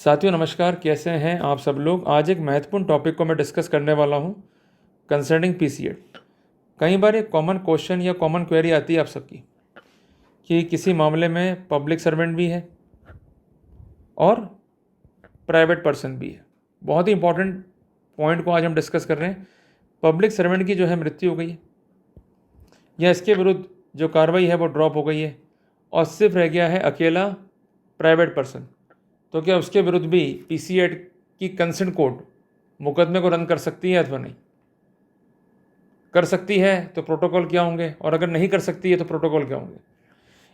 साथियों नमस्कार, कैसे हैं आप सब लोग। आज एक महत्वपूर्ण टॉपिक को मैं डिस्कस करने वाला हूं कंसर्निंग पीसीएड। कई बार एक कॉमन क्वेश्चन या कॉमन क्वेरी आती है आप सबकी कि किसी मामले में पब्लिक सर्वेंट भी है और प्राइवेट पर्सन भी है। बहुत ही इंपॉर्टेंट पॉइंट को आज हम डिस्कस कर रहे हैं। पब्लिक सर्वेंट की जो है मृत्यु हो गई है या इसके विरुद्ध जो कार्रवाई है वो ड्रॉप हो गई है और सिर्फ रह गया है अकेला प्राइवेट पर्सन, तो क्या उसके विरुद्ध भी पीसीएड की कंसेंट कोर्ट मुकदमे को रन कर सकती है अथवा नहीं कर सकती है? तो प्रोटोकॉल क्या होंगे, और अगर नहीं कर सकती है तो प्रोटोकॉल क्या होंगे?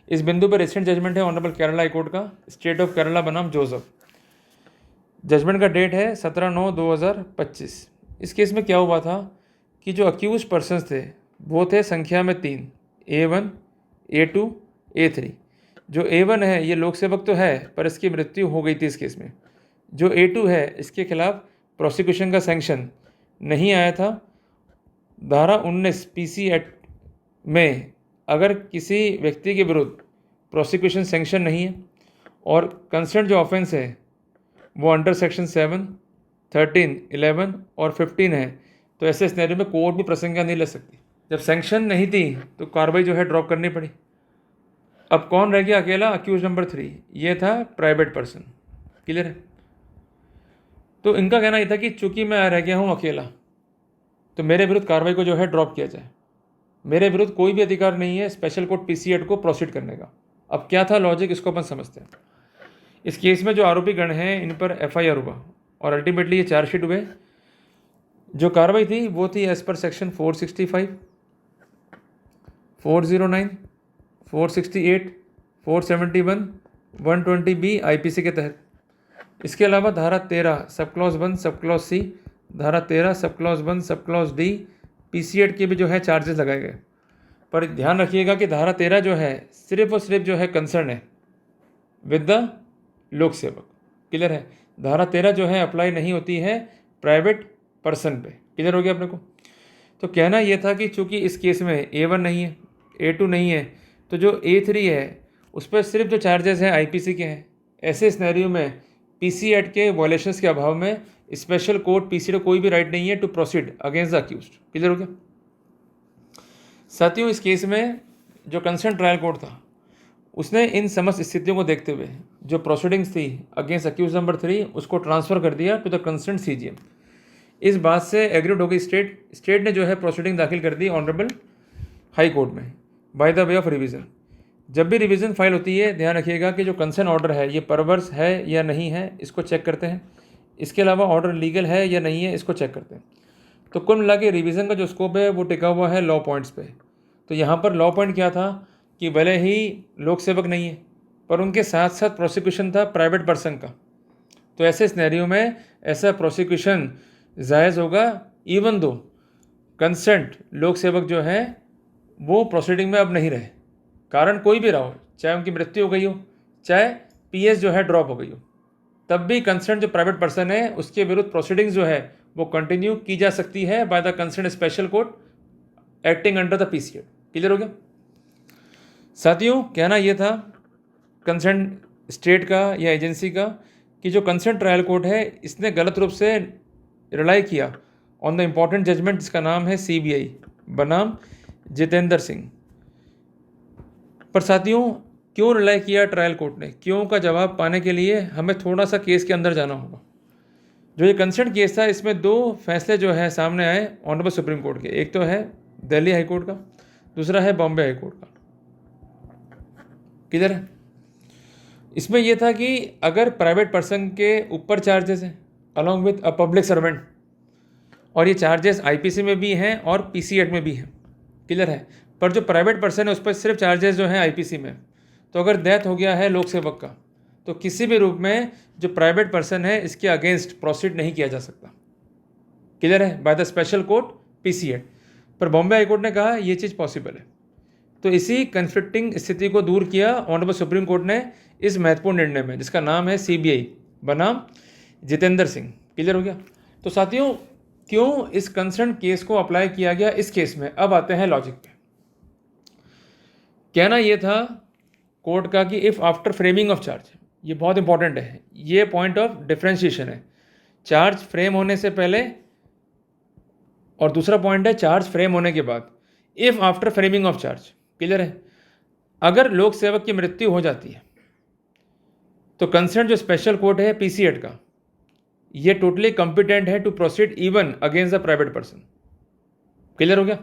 इस बिंदु पर रिसेंट जजमेंट है ऑनरेबल केरला हाई कोर्ट का, स्टेट ऑफ केरला बनाम जोसेफ। जजमेंट का डेट है 17/9/2025। इस केस में क्या हुआ था कि जो अक्यूज पर्सनस थे वो थे संख्या में 3, A1, A2, A3। जो A1 है ये लोक सेवक तो है पर इसकी मृत्यु हो गई थी इस केस में। जो A2 है इसके खिलाफ प्रोसिक्यूशन का सैंक्शन नहीं आया था। धारा 19 पीसी एक्ट में अगर किसी व्यक्ति के विरुद्ध प्रोसिक्यूशन सैंक्शन नहीं है और कंसर्न जो ऑफेंस है वो अंडर सेक्शन 7, 13, 11 और 15 है, तो ऐसे सिनेरियो में कोर्ट भी प्रसंज्ञा नहीं ले सकती। जब सैंक्शन नहीं थी तो कार्रवाई जो है ड्रॉप करनी पड़ी। अब कौन रह गया अकेला? अक्यूज नंबर 3, ये था प्राइवेट पर्सन। क्लियर है? तो इनका कहना यह था कि चूंकि मैं रह गया हूँ अकेला तो मेरे विरुद्ध कार्रवाई को जो है ड्रॉप किया जाए। मेरे विरुद्ध कोई भी अधिकार नहीं है स्पेशल कोर्ट पीसीएड को प्रोसीड करने का। अब क्या था लॉजिक, इसको अपन समझते हैं। इस केस में जो आरोपी गण हैं इन पर एफआईआर हुआ और अल्टीमेटली ये चार्जशीट हुए। जो कार्रवाई थी वो थी as per section 465, 409, 468, 471, 120B IPC के तहत। इसके अलावा धारा 13 sub clause 1 sub clause C, धारा 13 sub clause 1 sub clause D पीसीएड के भी जो है चार्जेस लगाए गए। पर ध्यान रखिएगा कि धारा 13 जो है सिर्फ और सिर्फ जो है कंसर्न है विद द लोक सेवक। क्लियर है? धारा 13 जो है अप्लाई नहीं होती है प्राइवेट पर्सन पे। क्लियर हो गया अपने को? तो कहना यह था कि चूंकि इस केस में A1 नहीं है, A2 नहीं है, तो जो A3 है उस पर सिर्फ जो चार्जेस हैं आईपीसी के हैं। ऐसे सिनेरियो में पीसी एक्ट के वायलेशंस के अभाव में स्पेशल कोर्ट पीसीएड को कोई भी राइट नहीं है to proceed against the accused. Clear हो गया? साथियों, इस केस में जो कंसर्न ट्रायल कोर्ट था उसने इन समस्त स्थितियों को देखते हुए जो प्रोसीडिंग्स थी अगेंस्ट अक्यूज नंबर 3 उसको ट्रांसफ़र कर दिया टू द कंसर्न सीजीएम। इस बात से एग्रीड हो गई स्टेट ने जो है प्रोसीडिंग दाखिल कर दी ऑनरेबल हाई कोर्ट में by the way of revision. जब भी रिवीजन फाइल होती है ध्यान रखिएगा कि जो कंसर्न ऑर्डर है ये परवर्स है या नहीं है, इसको चेक करते हैं। इसके अलावा ऑर्डर लीगल है या नहीं है, इसको चेक करते हैं। तो कुल मिला के रिवीजन का जो स्कोप है वो टिका हुआ है लॉ पॉइंट्स पे। तो यहाँ पर लॉ पॉइंट क्या था कि भले ही लोक सेवक नहीं है पर उनके साथ साथ प्रोसिक्यूशन था प्राइवेट पर्सन का, तो ऐसे सिनेरियो में ऐसा प्रोसिक्यूशन जायज़ होगा इवन दो कंसेंट लोक सेवक जो है वो प्रोसीडिंग में अब नहीं रहे। कारण कोई भी रहा हो, चाहे उनकी मृत्यु हो गई हो, चाहे पीएस जो है ड्रॉप हो गई हो, तब भी कंसर्न जो प्राइवेट पर्सन है उसके विरुद्ध प्रोसीडिंग्स जो है वो कंटिन्यू की जा सकती है by the concern special court acting under the PC Act. Clear हो गया? साथियों, कहना यह था कंसर्न स्टेट का या एजेंसी का कि जो कंसर्न ट्रायल कोर्ट है इसने गलत रूप से रिलाई किया ऑन द इम्पॉर्टेंट जजमेंट जिसका नाम है सीबीआई बनाम जितेंद्र सिंह पर। साथियों, क्यों रिलाई किया ट्रायल कोर्ट ने? क्यों का जवाब पाने के लिए हमें थोड़ा सा केस के अंदर जाना होगा। जो ये कंसर्न केस था इसमें दो फैसले जो है सामने आए ऑनरेबल सुप्रीम कोर्ट के। एक तो है दिल्ली हाई कोर्ट का, दूसरा है बॉम्बे हाई कोर्ट का। किधर है? इसमें यह था कि अगर प्राइवेट पर्सन के ऊपर चार्जेस हैं along with a public servant, और ये चार्जेस आईपीसी में भी हैं और पीसी एक्ट में भी हैं। क्लियर है? पर जो प्राइवेट पर्सन है उस पर सिर्फ चार्जेस जो हैं आईपीसी में, तो अगर डेथ हो गया है लोक सेवक का तो किसी भी रूप में जो प्राइवेट पर्सन है इसके अगेंस्ट प्रोसीड नहीं किया जा सकता। क्लियर है? By the special court PC act. पर बॉम्बे हाईकोर्ट ने कहा ये चीज़ पॉसिबल है। तो इसी कन्फ्लिक्टिंग स्थिति को दूर किया ऑनरेबल सुप्रीम कोर्ट ने इस महत्वपूर्ण निर्णय में जिसका नाम है सीबीआई बनाम जितेंद्र सिंह। क्लियर हो गया? तो साथियों, क्यों इस कंसर्न केस को अप्लाई किया गया इस केस में? अब आते हैं लॉजिक पे। कहना यह था कोर्ट का कि if after framing of charge, ये बहुत इंपॉर्टेंट है, ये पॉइंट ऑफ डिफ्रेंशिएशन है, चार्ज फ्रेम होने से पहले और दूसरा पॉइंट है चार्ज फ्रेम होने के बाद, if after framing of charge. Clear है? अगर लोक सेवक की मृत्यु हो जाती है तो कंसर्न जो स्पेशल कोर्ट है पीसीएड का, ये टोटली कॉम्पिटेंट है to proceed even against the private person. Clear हो गया?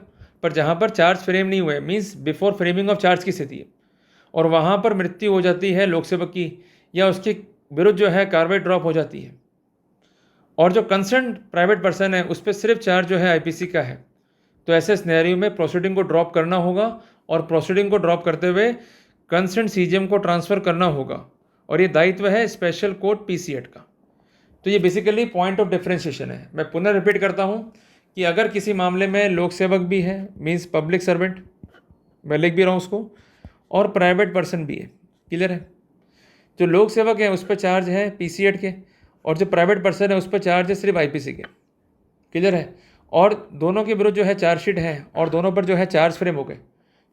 पर जहाँ पर चार्ज फ्रेम नहीं हुए, means before framing of charge की स्थिति है, और वहाँ पर मृत्यु हो जाती है लोक सेवक की या उसके विरुद्ध जो है कार्रवाई ड्रॉप हो जाती है, और जो कंसर्न प्राइवेट पर्सन है उस पर सिर्फ चार्ज जो है आईपीसी का है, तो ऐसे सिनेरियो में प्रोसीडिंग को ड्रॉप करना होगा, और प्रोसीडिंग को ड्रॉप करते हुए कंसर्न सीजीएम को ट्रांसफ़र करना होगा, और ये दायित्व है स्पेशल कोर्ट पीसीएड का। तो ये बेसिकली पॉइंट ऑफ डिफरेंशिएशन है। मैं पुनः रिपीट करता हूँ कि अगर किसी मामले में लोक सेवक भी है, मीन्स पब्लिक सर्वेंट, मैं लिख भी रहा हूँ उसको, और प्राइवेट पर्सन भी है। क्लियर है? जो लोक सेवक है उस पर चार्ज है पीसीएड के, और जो प्राइवेट पर्सन है उस पर चार्ज है सिर्फ आईपीसी के। क्लियर है? और दोनों के विरुद्ध जो है चार्जशीट है, और दोनों पर जो है चार्ज फ्रेम हो गए।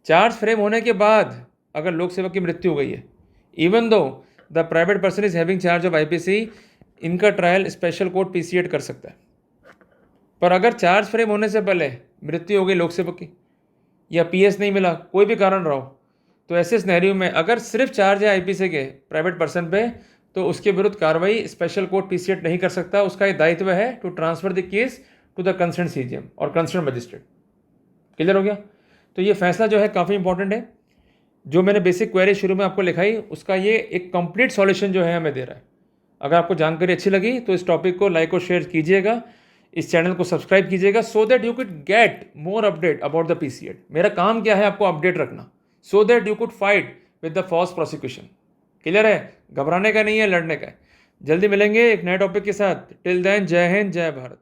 चार्ज फ्रेम होने के बाद अगर लोक सेवक की मृत्यु हो गई है, even though the private person is having charge of IPC, इनका ट्रायल स्पेशल कोर्ट पीसीएड कर सकता है। पर अगर चार्ज फ्रेम होने से पहले मृत्यु हो गई लोक सेवक की, या पीएस नहीं मिला, कोई भी कारण रहा हो, तो ऐसे सिनेरियो में अगर सिर्फ चार्ज है आईपीसी के प्राइवेट पर्सन पे, तो उसके विरुद्ध कार्रवाई स्पेशल कोर्ट पीसीएड नहीं कर सकता। उसका ये दायित्व है to transfer the case to the concern CGM और कंसर्न मजिस्ट्रेट। क्लियर हो गया? तो ये फैसला जो है काफ़ी इंपॉर्टेंट है। जो मैंने बेसिक क्वेरी शुरू में आपको लिखाई, उसका ये एक कंप्लीट सॉल्यूशन जो है हमें दे रहा है। अगर आपको जानकारी अच्छी लगी तो इस टॉपिक को लाइक और शेयर कीजिएगा, इस चैनल को सब्सक्राइब कीजिएगा, so that you could get more update about the PC Act. मेरा काम क्या है? आपको अपडेट रखना, so that you could fight with the false prosecution. Clear है? घबराने का नहीं है, लड़ने का है। जल्दी मिलेंगे एक नए टॉपिक के साथ। टिल देन, जय हिंद, जय भारत।